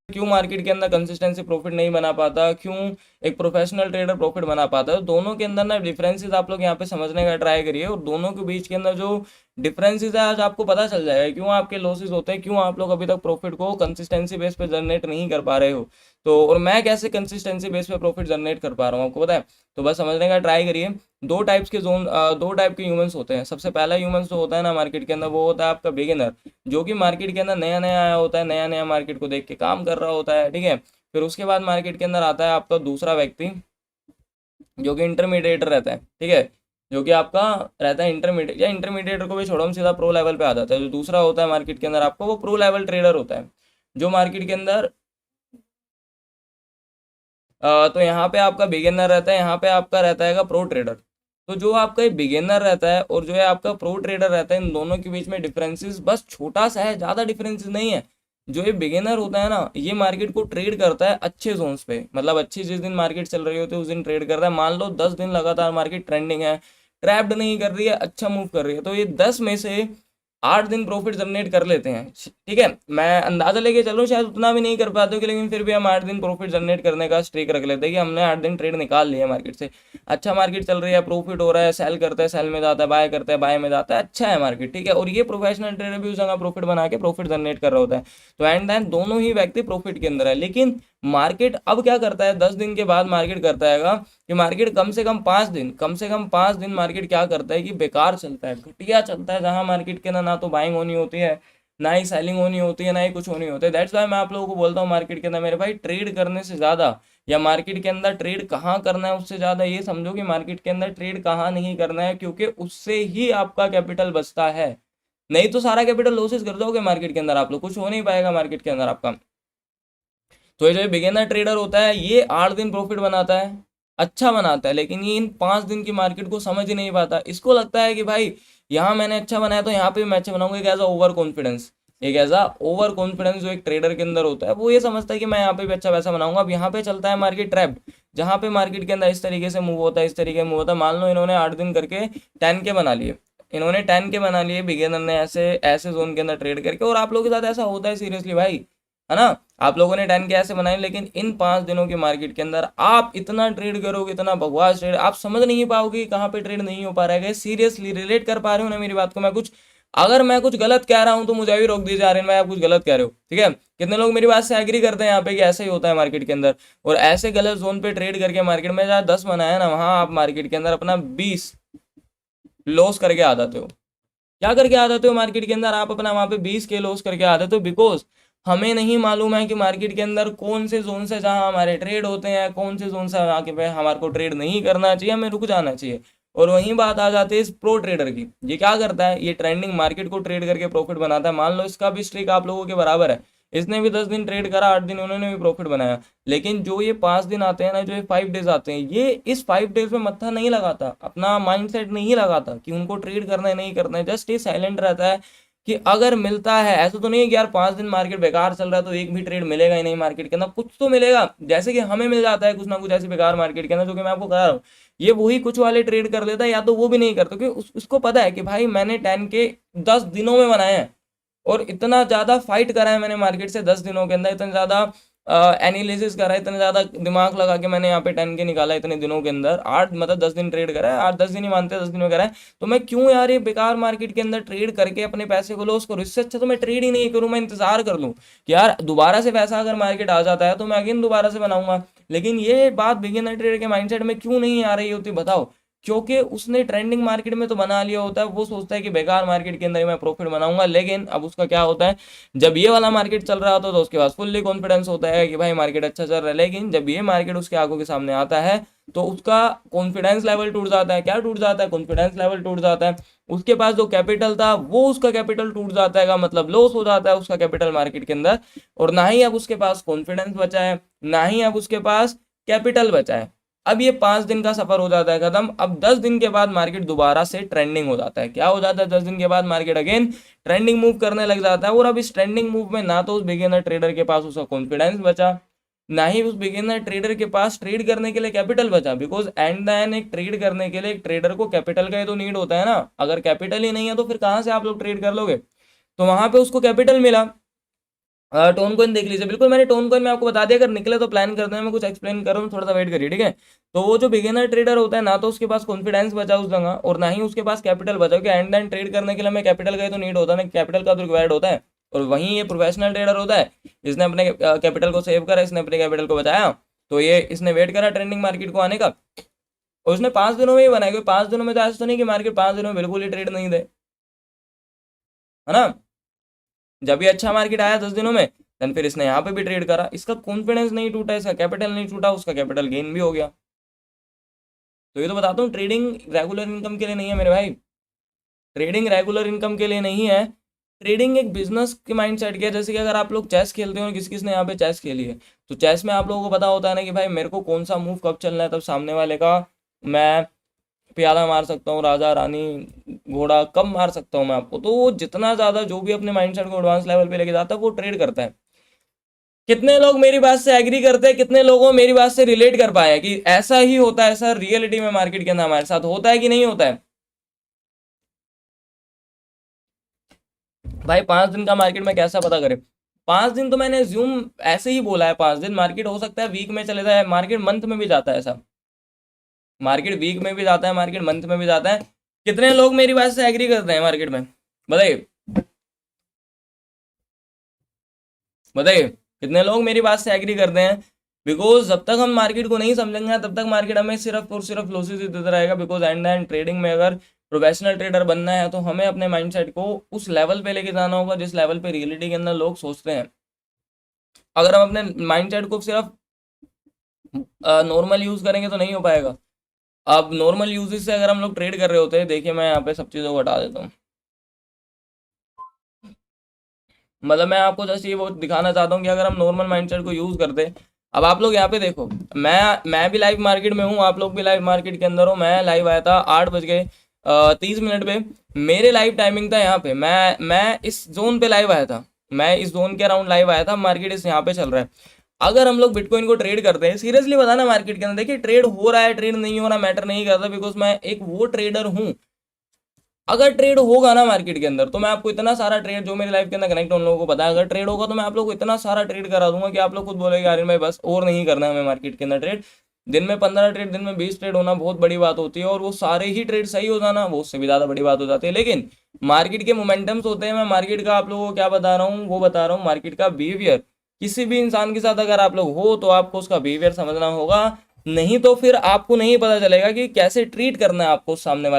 क्यों मार्केट के अंदर कंसिस्टेंसी प्रॉफिट नहीं बना पाता, क्यों एक प्रोफेशनल ट्रेडर प्रॉफिट बना पाता है। दोनों के अंदर ना डिफरेंसेस आप लोग यहाँ पे समझने का ट्राई करिए, और दोनों के बीच के अंदर जो डिफरेंसेस है आज आपको पता चल जाएगा क्यों आपके लॉसेस होते हैं, क्यों आप लोग अभी तक प्रॉफिट को कंसिस्टेंसी बेस पे जनरेट नहीं कर पा रहे हो। तो और मैं कैसे कंसिस्टेंसी बेस पे प्रॉफिट जनरेट कर पा रहा हूँ आपको पता है। तो बस समझने का ट्राई करिए। दो टाइप के ह्यूमंस होते हैं। सबसे पहला ह्यूमंस जो होता है ना मार्केट के अंदर, वो होता है आपका बिगिनर, जो कि मार्केट के अंदर नया नया आया होता है, नया नया मार्केट को देख के काम कर रहा होता है, ठीक है। फिर उसके बाद मार्केट के अंदर आता है आपका दूसरा व्यक्ति, जो कि इंटरमीडिएट रहता है, ठीक है, जो कि आपका रहता है इंटरमीडिएट, या इंटरमीडिएट को भी छोड़ो, हम सीधा प्रो लेवल पे आ जाता है। जो दूसरा होता है मार्केट के अंदर आपको, वो प्रो लेवल ट्रेडर होता है, जो मार्केट के अंदर तो यहाँ पे आपका बिगिनर रहता है, यहाँ पे आपका रहता है प्रो ट्रेडर। तो जो आपका ये बिगिनर रहता है और जो है आपका प्रो ट्रेडर रहता है, इन दोनों के बीच में डिफरेंसेस बस छोटा सा है, ज़्यादा डिफरेंसेस नहीं है। जो ये बिगिनर होता है ना, ये मार्केट को ट्रेड करता है अच्छे जोन्स पे, मतलब अच्छी जिस दिन मार्केट चल रही होती है उस दिन ट्रेड करता है। मान लो 10 दिन लगातार मार्केट ट्रेंडिंग है, ट्रैप्ड नहीं कर रही है, अच्छा मूव कर रही है, तो ये 10 में से 8 दिन प्रॉफिट जनरेट कर लेते हैं, ठीक है। मैं अंदाजा लेके चलूँ शायद उतना भी नहीं कर पाते हो, लेकिन फिर भी हम 8 दिन प्रॉफिट जनरेट करने का स्ट्रीक रख लेते हैं कि हमने 8 दिन ट्रेड निकाल लिया मार्केट से। अच्छा मार्केट चल रही है, प्रॉफिट हो रहा है, सेल करता है, सेल में जाता है, बाय करता है, बाय में जाता है, अच्छा है मार्केट, ठीक है। और ये प्रोफेशनल ट्रेडर भी उस जगह प्रॉफिट बना के प्रॉफिट जनरेट कर रहा होता है। तो एंड देन दोनों ही व्यक्ति प्रॉफिट के अंदर है। लेकिन मार्केट अब क्या करता है, 10 दिन के बाद मार्केट करता है कि मार्केट कम से कम 5 दिन मार्केट क्या करता है कि बेकार चलता है, घटिया चलता है, जहां मार्केट के अंदर ना तो बाइंग होनी होती है, ना ही सेलिंग होनी होती है, ना ही कुछ होनी होती है। दैट्स वाई मैं आप लोगों को बोलता हूँ मार्केट के अंदर मेरे भाई, ट्रेड करने से ज़्यादा, या मार्केट के अंदर ट्रेड कहाँ करना है उससे ज़्यादा ये समझो कि मार्केट के अंदर ट्रेड कहाँ नहीं करना है, क्योंकि उससे ही आपका कैपिटल बचता है। नहीं तो सारा कैपिटल लॉसेस कर जाओगे मार्केट के अंदर, आप लोग कुछ हो नहीं पाएगा मार्केट के अंदर आपका। तो ये जो बिगिनर ट्रेडर होता है, ये 8 दिन प्रॉफिट बनाता है, अच्छा बनाता है, लेकिन ये इन 5 दिन की मार्केट को समझ ही नहीं पाता। इसको लगता है कि भाई यहाँ मैंने अच्छा बनाया तो यहाँ पे भी मैं अच्छा बनाऊंगा, एक ऐसा ओवर कॉन्फिडेंस, एक ऐसा ओवर कॉन्फिडेंस जो एक ट्रेडर के अंदर होता है, वो ये समझता है कि मैं यहाँ पे भी अच्छा पैसा बनाऊंगा। अब यहाँ पे चलता है मार्केट ट्रैप, जहाँ पे मार्केट के अंदर इस तरीके से मूव होता है, इस तरीके से मूव होता है। मान लो इन्होंने 8 दिन करके 10 के बना लिए, इन्होंने 10 के बना लिए, बिगिनर ने ऐसे ऐसे जोन के अंदर ट्रेड करके। और आप लोगों के साथ ऐसा होता है सीरियसली भाई, है ना। आप लोगों ने 10 के ऐसे बनाए, लेकिन इन 5 दिनों की मार्केट के अंदर आप इतना ट्रेड करोगे, इतना बकवास ट्रेड, आप समझ नहीं पाओगे कि कहाँ पे ट्रेड नहीं हो पा रहा है। सीरियसली रिलेट कर पा रहे हो ना मेरी बात को। अगर मैं कुछ गलत कह रहा हूँ तो मुझे भी रोक दीजिए, आर्यन भाई आप कुछ गलत कह रहे हो, ठीक है। कितने लोग मेरी बात से एग्री करते हैं यहाँ पे कि ऐसा ही होता है मार्केट के अंदर। और ऐसे गलत जोन पे ट्रेड करके मार्केट में जहाँ 10 बनाया ना, वहां आप मार्केट के अंदर अपना 20 लॉस करके आ जाते हो। क्या करके आ जाते हो मार्केट के अंदर, आप अपना वहां पे 20 के लॉस करके आ जाते हो, बिकॉज हमें नहीं मालूम है कि मार्केट के अंदर कौन से जोन से जहां हमारे ट्रेड होते हैं, कौन से जोन से आके पे हमारे को ट्रेड नहीं करना चाहिए, हमें रुक जाना चाहिए। और वहीं बात आ जाती है इस प्रो ट्रेडर की। ये क्या करता है, ये ट्रेंडिंग मार्केट को ट्रेड करके प्रॉफिट बनाता है। मान लो इसका भी स्ट्रिक आप लोगों के बराबर है, इसने भी 10 दिन ट्रेड करा, 8 दिन उन्होंने भी प्रॉफिट बनाया। लेकिन जो ये 5 दिन आते हैं ना, जो ये 5 डेज आते हैं, ये इस 5 डेज में मत्था नहीं लगाता, अपना माइंडसेट नहीं लगाता कि उनको ट्रेड करना है नहीं करना है। जस्ट ये साइलेंट रहता है कि अगर मिलता है, ऐसा तो नहीं है कि यार 5 दिन मार्केट बेकार चल रहा है तो एक भी ट्रेड मिलेगा ही नहीं मार्केट के अंदर, कुछ तो मिलेगा। जैसे कि हमें मिल जाता है कुछ ना कुछ ऐसे बेकार मार्केट के अंदर, जो कि मैं आपको कह रहा हूँ। ये वही कुछ वाले ट्रेड कर लेता है, या तो वो भी नहीं करता, क्योंकि उसको पता है कि भाई मैंने 10 के 10 दिनों में बनाए हैं, और इतना ज़्यादा फाइट करा है मैंने मार्केट से 10 दिनों के अंदर, इतना ज़्यादा एनालिसिस करा है, इतना ज़्यादा दिमाग लगा के मैंने यहाँ पे 10 के निकाला इतने दिनों के अंदर। 8 मतलब 10 दिन ट्रेड करा है, 8 10 दिन ही मानते हैं, 10 दिन में करा है। तो मैं क्यों यार ये बेकार मार्केट के अंदर ट्रेड करके अपने पैसे को लॉस करूँ। इससे अच्छा तो मैं ट्रेड ही नहीं करूँ, मैं इंतजार कर लूँ कि यार दोबारा से पैसा अगर मार्केट आ जाता है तो मैं अगेन दोबारा से बनाऊंगा। लेकिन ये बात बिगिनर ट्रेडर के माइंडसेट में क्यों नहीं आ रही होती बताओ। क्योंकि उसने ट्रेंडिंग मार्केट में तो बना लिया होता है, वो सोचता है कि बेकार मार्केट के अंदर ही मैं प्रॉफिट बनाऊंगा। लेकिन अब उसका क्या होता है, जब ये वाला मार्केट चल रहा होता है तो उसके पास फुल्ली कॉन्फिडेंस होता है कि भाई मार्केट अच्छा चल रहा है। लेकिन जब ये मार्केट उसके आंखों के सामने आता है तो उसका कॉन्फिडेंस लेवल टूट जाता है। क्या टूट जाता है, कॉन्फिडेंस लेवल टूट जाता है। उसके पास जो कैपिटल था वो उसका कैपिटल टूट जाता है, मतलब लॉस हो जाता है उसका कैपिटल मार्केट के अंदर। और ना ही अब उसके पास कॉन्फिडेंस बचा है, ना ही अब उसके पास कैपिटल बचा है। अब ये 5 दिन का सफर हो जाता है खत्म। अब 10 दिन के बाद मार्केट दोबारा से ट्रेंडिंग हो जाता है। क्या हो जाता है, 10 दिन के बाद मार्केट अगेन ट्रेंडिंग मूव करने लग जाता है। और अब इस ट्रेंडिंग मूव में ना तो उस बिगिनर ट्रेडर के पास उसका कॉन्फिडेंस बचा, ना ही उस बिगिनर ट्रेडर के पास ट्रेड करने के लिए कैपिटल बचा। बिकॉज एंड देन एक ट्रेड करने के लिए एक ट्रेडर को कैपिटल का ही तो नीड होता है ना। अगर कैपिटल ही नहीं है तो फिर कहाँ से आप लोग ट्रेड कर लोगे। तो वहां पे उसको कैपिटल मिला, टोन कॉइन देख लीजिए, बिल्कुल मैंने टोन कॉइन में आपको बता दिया, अगर निकले तो प्लान करते हैं, मैं कुछ एक्सप्लेन कर रहा हूँ, थोड़ा सा वेट करिए, ठीक है। तो वो जो बिगिनर ट्रेडर होता है ना, तो उसके पास कॉन्फिडेंस बचा उस जगह, और ना ही उसके पास कैपिटल बचा, क्योंकि एंड एंड ट्रेड करने के लिए हमें कैपिटल का ही तो नीड होता है ना, कैपिटल का तो रिक्वायर्ड होता है। और वहीं ये प्रोफेशनल ट्रेडर होता है, इसने अपने कैपिटल को सेव करा, इसने अपने कैपिटल को बचाया, तो ये इसने वेट करा ट्रेंडिंग मार्केट को आने का, और उसने 5 दिनों में ही बनाया, क्योंकि 5 दिनों में तो ऐसा तो नहीं कि मार्केट 5 दिनों में बिल्कुल ही ट्रेड नहीं दे, है ना। जब ये अच्छा मार्केट आया 10 दिनों में, देन फिर इसने यहाँ पे भी ट्रेड करा, इसका कॉन्फिडेंस नहीं टूटा, इसका कैपिटल नहीं टूटा, उसका कैपिटल गेन भी हो गया। तो ये तो बताता हूँ, ट्रेडिंग रेगुलर इनकम के लिए नहीं है मेरे भाई, ट्रेडिंग रेगुलर इनकम के लिए नहीं है। ट्रेडिंग एक बिजनेस के माइंड सेट किया, जैसे कि अगर आप लोग चेस खेलते हो, किस किसने यहाँ पे चेस खेली है, तो चेस में आप लोगों को पता होता है ना कि भाई मेरे को कौन सा मूव कब चलना है, तब सामने वाले का मैं प्यादा मार सकता हूँ, राजा रानी घोड़ा कब मार सकता हूँ मैं आपको। तो वो जितना ज़्यादा जो भी अपने माइंडसेट को एडवांस लेवल पे लेके जाता है, वो ट्रेड करता है। कितने लोग मेरी बात से एग्री करते हैं, कितने लोगों मेरी बात से रिलेट कर पाए कि ऐसा ही होता है, ऐसा रियलिटी में मार्केट के अंदर हमारे साथ होता है कि नहीं होता है। भाई 5 दिन का मार्केट में कैसा पता करें, 5 दिन तो मैंने ज्यूम ऐसे ही बोला है, 5 दिन मार्केट हो सकता है वीक में चले जाए, मार्केट मंथ में भी जाता है ऐसा, मार्केट वीक में भी जाता है, मार्केट मंथ में भी जाता है। कितने लोग मेरी बात से एग्री करते हैं मार्केट में, बताइए बताइए, कितने लोग मेरी बात से एग्री करते हैं। बिकॉज जब तक हम मार्केट को नहीं समझेंगे, तब तक मार्केट हमें सिर्फ और सिर्फ लॉसेस ही देता रहेगा। बिकॉज एंड एंड ट्रेडिंग में अगर प्रोफेशनल ट्रेडर बनना है, तो हमें अपने माइंडसेट को उस लेवल पे लेके जाना होगा जिस लेवल पे रियलिटी के अंदर लोग सोचते हैं। अगर हम अपने माइंडसेट को सिर्फ नॉर्मल यूज करेंगे तो नहीं हो पाएगा। अब नॉर्मल यूजेस से अगर हम लोग ट्रेड कर रहे होते हैं, देखिए मैं यहाँ पे सब चीज़ों को हटा देता हूँ, मतलब मैं आपको जस्ट ये वो दिखाना चाहता हूँ कि अगर हम नॉर्मल माइंडसेट को यूज़ करते। अब आप लोग यहाँ पे देखो, मैं भी लाइव मार्केट में हूँ, आप लोग भी लाइव मार्केट के अंदर हो। मैं लाइव आया था 8 बज के 30 मिनट पे, मेरे लाइव टाइमिंग था यहाँ पे, मैं इस जोन पे लाइव आया था, मैं इस जोन के अराउंड लाइव आया था, मार्केट इस यहाँ पे चल रहा है। अगर हम लोग बिटकॉइन को ट्रेड करते हैं, सीरियसली बताना मार्केट के अंदर, देखिए ट्रेड हो रहा है ट्रेड नहीं हो रहा मैटर नहीं करता, बिकॉज मैं एक वो ट्रेडर हूँ। अगर ट्रेड होगा ना मार्केट के अंदर, तो मैं आपको इतना सारा ट्रेड, जो मेरी लाइफ के अंदर कनेक्ट उन लोगों को पता है, अगर ट्रेड होगा तो मैं आप लोगों को इतना सारा ट्रेड करा दूंगा कि आप लोग खुद बोलेंगे आर्यन भाई बस और नहीं करना है हमें मार्केट के अंदर ट्रेड। दिन में 15 ट्रेड, दिन में 20 ट्रेड होना बहुत बड़ी बात होती है, और वो सारे ही ट्रेड सही हो जाना वो उससे भी ज़्यादा बड़ी बात हो जाती है। लेकिन मार्केट के मोमेंटम्स होते हैं, मैं मार्केट का आप लोगों को क्या बता रहा हूँ, वो बता रहा हूँ मार्केट का बिहेवियर। किसी भी इंसान के साथ अगर आप लोग हो, तो आपको उसका बिहेवियर समझना होगा, नहीं तो फिर आपको नहीं पता चलेगा कि कैसे ट्रीट करना है आपको सामने वाले